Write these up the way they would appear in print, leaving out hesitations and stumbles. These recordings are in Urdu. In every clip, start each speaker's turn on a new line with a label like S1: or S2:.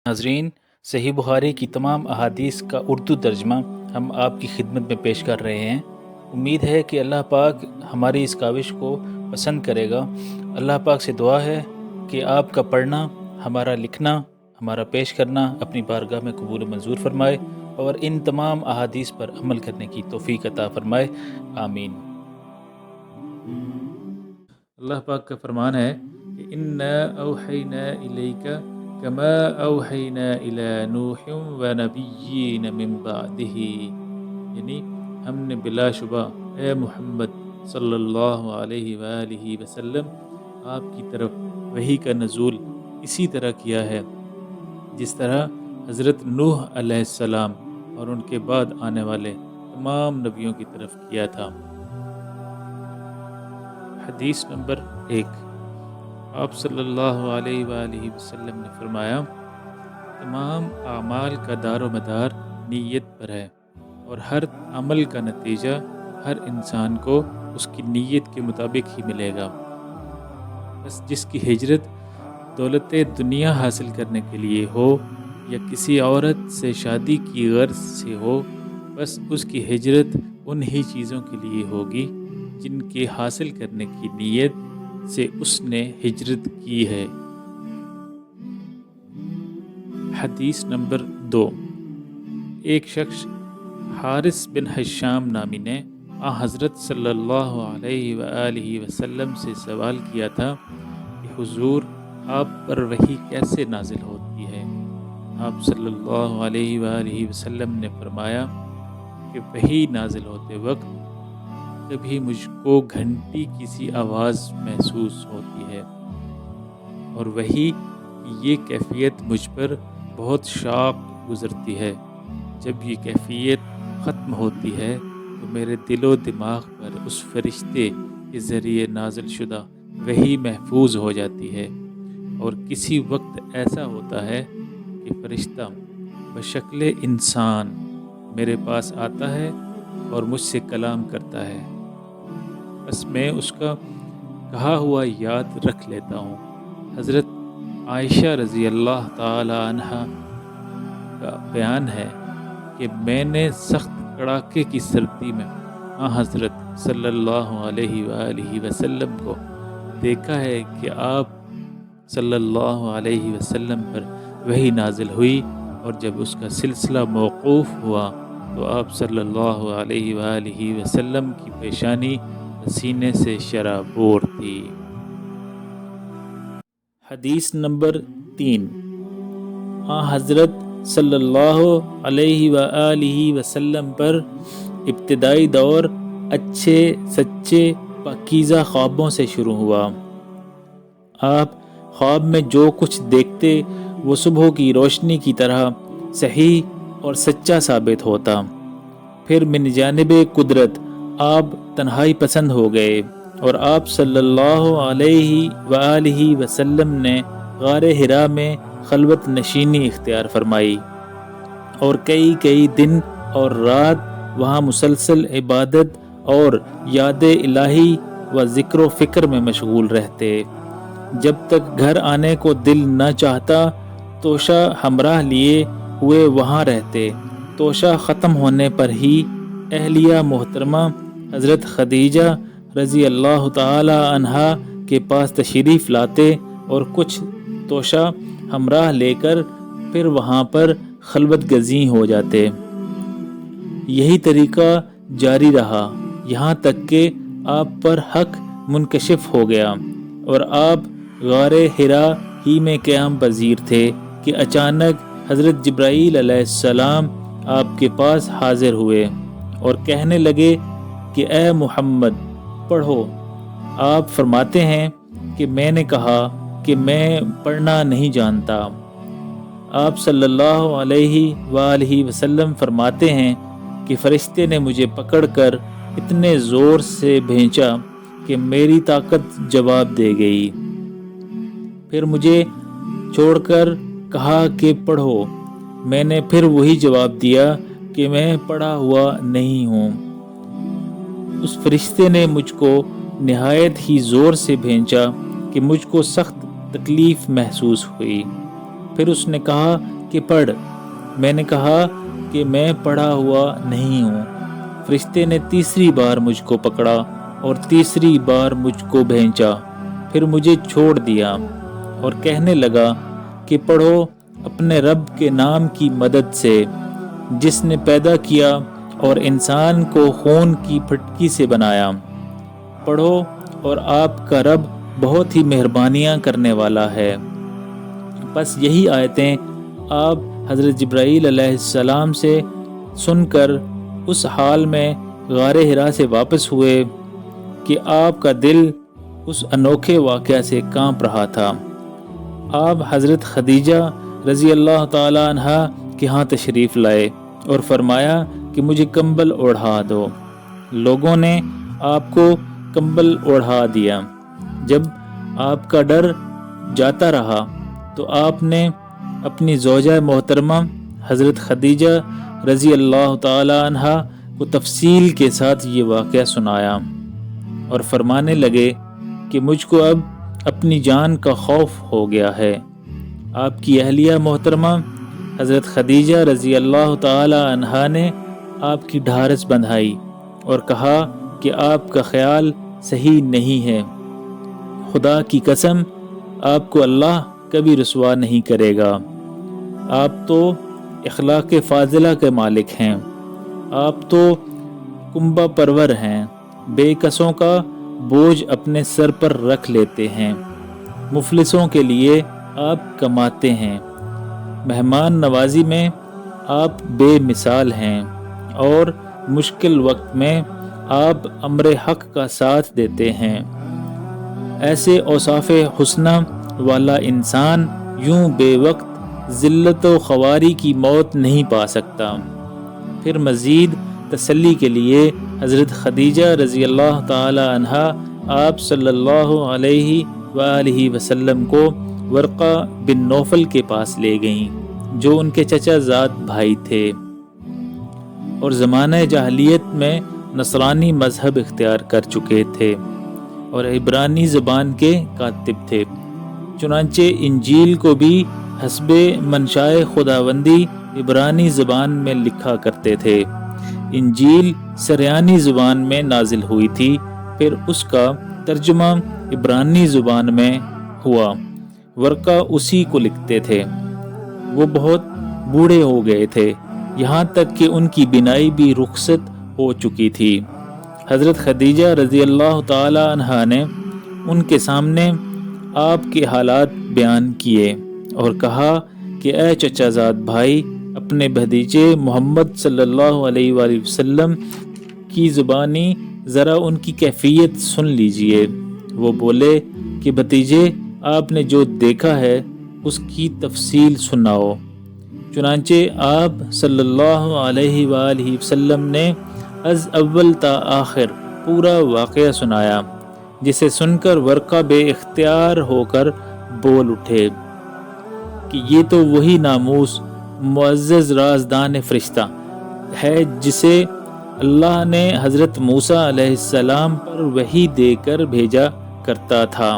S1: ناظرین، صحیح بخاری کی تمام احادیث کا اردو ترجمہ ہم آپ کی خدمت میں پیش کر رہے ہیں۔ امید ہے کہ اللہ پاک ہماری اس کاوش کو پسند کرے گا۔ اللہ پاک سے دعا ہے کہ آپ کا پڑھنا، ہمارا لکھنا، ہمارا پیش کرنا اپنی بارگاہ میں قبول و منظور فرمائے اور ان تمام احادیث پر عمل کرنے کی توفیق عطا فرمائے، آمین۔ اللہ پاک کا فرمان ہے کہ اِنَّا أَوْحَيْنَا إِلَيْكَ كَمَا أَوْحَيْنَا إِلَى نُوحٍ وَنَبِيِّينَ مِن بَعْدِهِ، یعنی ہم نے بلا شبہ اے محمد صلی اللہ علیہ وآلہ وسلم آپ کی طرف وحی کا نزول اسی طرح کیا ہے جس طرح حضرت نوح علیہ السلام اور ان کے بعد آنے والے تمام نبیوں کی طرف کیا تھا۔ حدیث نمبر 1، آپ صلی اللہ علیہ وآلہ وسلم نے فرمایا، تمام اعمال کا دار و مدار نیت پر ہے، اور ہر عمل کا نتیجہ ہر انسان کو اس کی نیت کے مطابق ہی ملے گا۔ بس جس کی ہجرت دولت دنیا حاصل کرنے کے لیے ہو یا کسی عورت سے شادی کی غرض سے ہو، بس اس کی ہجرت انہی چیزوں کے لیے ہوگی جن کے حاصل کرنے کی نیت سے اس نے ہجرت کی ہے۔ حدیث نمبر 2، ایک شخص حارث بن حشام نامی نے حضرت صلی اللہ علیہ وآلہ وسلم سے سوال کیا تھا کہ حضور، آپ پر وحی کیسے نازل ہوتی ہے؟ آپ صلی اللہ علیہ وآلہ وسلم نے فرمایا کہ وحی نازل ہوتے وقت کبھی مجھ کو گھنٹی کی سی آواز محسوس ہوتی ہے، اور وحی کی یہ کیفیت مجھ پر بہت شاق گزرتی ہے۔ جب یہ کیفیت ختم ہوتی ہے تو میرے دل و دماغ پر اس فرشتے کے ذریعے نازل شدہ وحی محفوظ ہو جاتی ہے، اور کسی وقت ایسا ہوتا ہے کہ فرشتہ بشکل انسان میرے پاس آتا ہے اور مجھ سے کلام کرتا ہے، بس میں اس کا کہا ہوا یاد رکھ لیتا ہوں۔ حضرت عائشہ رضی اللہ تعالی عنہ کا بیان ہے کہ میں نے سخت کڑاکے کی سردی میں حضرت صلی اللہ علیہ وآلہ وسلم کو دیکھا ہے کہ آپ صلی اللہ علیہ وسلم پر وحی نازل ہوئی، اور جب اس کا سلسلہ موقوف ہوا تو آپ صلی اللہ علیہ وآلہ وسلم کی پیشانی سینے سے شرابور تھی۔ حدیث نمبر 3، حضرت صلی اللہ علیہ وآلہ وسلم پر ابتدائی دور اچھے سچے پاکیزہ خوابوں سے شروع ہوا۔ آپ خواب میں جو کچھ دیکھتے وہ صبح کی روشنی کی طرح صحیح اور سچا ثابت ہوتا۔ پھر من جانب قدرت آپ تنہائی پسند ہو گئے، اور آپ صلی اللہ علیہ وآلہ وسلم نے غار حرا میں خلوت نشینی اختیار فرمائی، اور کئی دن اور رات وہاں مسلسل عبادت اور یاد الہی و ذکر و فکر میں مشغول رہتے۔ جب تک گھر آنے کو دل نہ چاہتا توشہ ہمراہ لیے ہوئے وہاں رہتے۔ توشہ ختم ہونے پر ہی اہلیہ محترمہ حضرت خدیجہ رضی اللہ تعالی عنہا کے پاس تشریف لاتے اور کچھ توشہ ہمراہ لے کر پھر وہاں پر خلوت گزیں ہو جاتے۔ یہی طریقہ جاری رہا یہاں تک کہ آپ پر حق منکشف ہو گیا، اور آپ غار حرا ہی میں قیام پذیر تھے کہ اچانک حضرت جبرائیل علیہ السلام آپ کے پاس حاضر ہوئے اور کہنے لگے کہ اے محمد پڑھو۔ آپ فرماتے ہیں کہ میں نے کہا کہ میں پڑھنا نہیں جانتا۔ آپ صلی اللہ علیہ وآلہ وسلم فرماتے ہیں کہ فرشتے نے مجھے پکڑ کر اتنے زور سے بھینچا کہ میری طاقت جواب دے گئی، پھر مجھے چھوڑ کر کہا کہ پڑھو۔ میں نے پھر وہی جواب دیا کہ میں پڑھا ہوا نہیں ہوں۔ اس فرشتے نے مجھ کو نہایت ہی زور سے بھینچا کہ مجھ کو سخت تکلیف محسوس ہوئی، پھر اس نے کہا کہ پڑھ۔ میں نے کہا کہ میں پڑھا ہوا نہیں ہوں۔ فرشتے نے تیسری بار مجھ کو پکڑا اور تیسری بار مجھ کو بھینچا، پھر مجھے چھوڑ دیا اور کہنے لگا کہ پڑھو اپنے رب کے نام کی مدد سے، جس نے پیدا کیا اور انسان کو خون کی پھٹکی سے بنایا۔ پڑھو اور آپ کا رب بہت ہی مہربانیاں کرنے والا ہے۔ بس یہی آیتیں آپ حضرت جبرائیل علیہ السلام سے سن کر اس حال میں غار حرا سے واپس ہوئے کہ آپ کا دل اس انوکھے واقعہ سے کانپ رہا تھا۔ آپ حضرت خدیجہ رضی اللہ تعالی عنہ کے ہاں تشریف لائے اور فرمایا کہ مجھے کمبل اوڑھا دو۔ لوگوں نے آپ کو کمبل اوڑھا دیا۔ جب آپ کا ڈر جاتا رہا تو آپ نے اپنی زوجہ محترمہ حضرت خدیجہ رضی اللہ تعالی عنہ کو تفصیل کے ساتھ یہ واقعہ سنایا اور فرمانے لگے کہ مجھ کو اب اپنی جان کا خوف ہو گیا ہے۔ آپ کی اہلیہ محترمہ حضرت خدیجہ رضی اللہ تعالی عنہا نے آپ کی ڈھارس بندھائی اور کہا کہ آپ کا خیال صحیح نہیں ہے، خدا کی قسم آپ کو اللہ کبھی رسوا نہیں کرے گا، آپ تو اخلاق فاضلہ کے مالک ہیں، آپ تو کنبہ پرور ہیں، بے کسوں کا بوجھ اپنے سر پر رکھ لیتے ہیں، مفلسوں کے لیے آپ کماتے ہیں، مہمان نوازی میں آپ بے مثال ہیں اور مشکل وقت میں آپ امر حق کا ساتھ دیتے ہیں۔ ایسے اوصاف حسنہ والا انسان یوں بے وقت ذلت و خواری کی موت نہیں پا سکتا۔ پھر مزید تسلی کے لیے حضرت خدیجہ رضی اللہ تعالی عنہا آپ صلی اللہ علیہ وآلہ وسلم کو ورقہ بن نوفل کے پاس لے گئیں، جو ان کے چچا زاد بھائی تھے اور زمانہ جاہلیت میں نصرانی مذہب اختیار کر چکے تھے اور عبرانی زبان کے کاتب تھے۔ چنانچہ انجیل کو بھی حسب منشائے خداوندی عبرانی زبان میں لکھا کرتے تھے۔ انجیل سریانی زبان میں نازل ہوئی تھی، پھر اس کا ترجمہ عبرانی زبان میں ہوا۔ ورقہ اسی کو لکھتے تھے۔ وہ بہت بوڑھے ہو گئے تھے، یہاں تک کہ ان کی بینائی بھی رخصت ہو چکی تھی۔ حضرت خدیجہ رضی اللہ تعالی عنہا نے ان کے سامنے آپ کے حالات بیان کیے اور کہا کہ اے چچا زاد بھائی، اپنے بھتیجے محمد صلی اللہ علیہ وآلہ وسلم کی زبانی ذرا ان کی کیفیت سن لیجئے۔ وہ بولے کہ بھتیجے، آپ نے جو دیکھا ہے اس کی تفصیل سناؤ۔ چنانچہ آپ صلی اللہ علیہ وآلہ وسلم نے از اول تا آخر پورا واقعہ سنایا، جسے سن کر ورقہ بے اختیار ہو کر بول اٹھے کہ یہ تو وہی ناموس معزز رازدان فرشتہ ہے جسے اللہ نے حضرت موسیٰ علیہ السلام پر وحی دے کر بھیجا کرتا تھا۔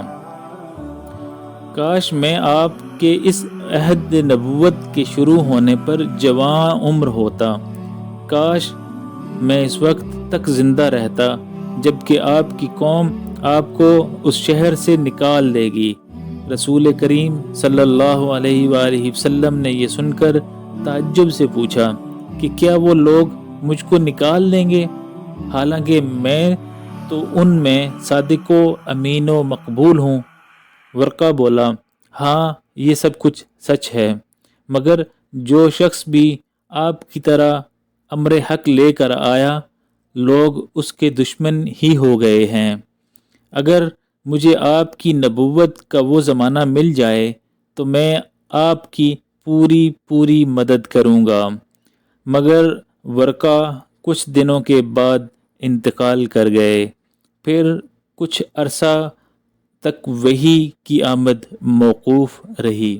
S1: کاش میں آپ کے اس عہد نبوت کے شروع ہونے پر جوان عمر ہوتا، کاش میں اس وقت تک زندہ رہتا جبکہ آپ کی قوم آپ کو اس شہر سے نکال دے گی۔ رسول کریم صلی اللہ علیہ وآلہ وسلم نے یہ سن کر تعجب سے پوچھا کہ کیا وہ لوگ مجھ کو نکال دیں گے، حالانکہ میں تو ان میں صادق و امین و مقبول ہوں۔ ورقہ بولا، ہاں یہ سب کچھ سچ ہے، مگر جو شخص بھی آپ کی طرح امر حق لے کر آیا، لوگ اس کے دشمن ہی ہو گئے ہیں۔ اگر مجھے آپ کی نبوت کا وہ زمانہ مل جائے تو میں آپ کی پوری مدد کروں گا۔ مگر ورقہ کچھ دنوں کے بعد انتقال کر گئے۔ پھر کچھ عرصہ تک وحی کی آمد موقوف رہی۔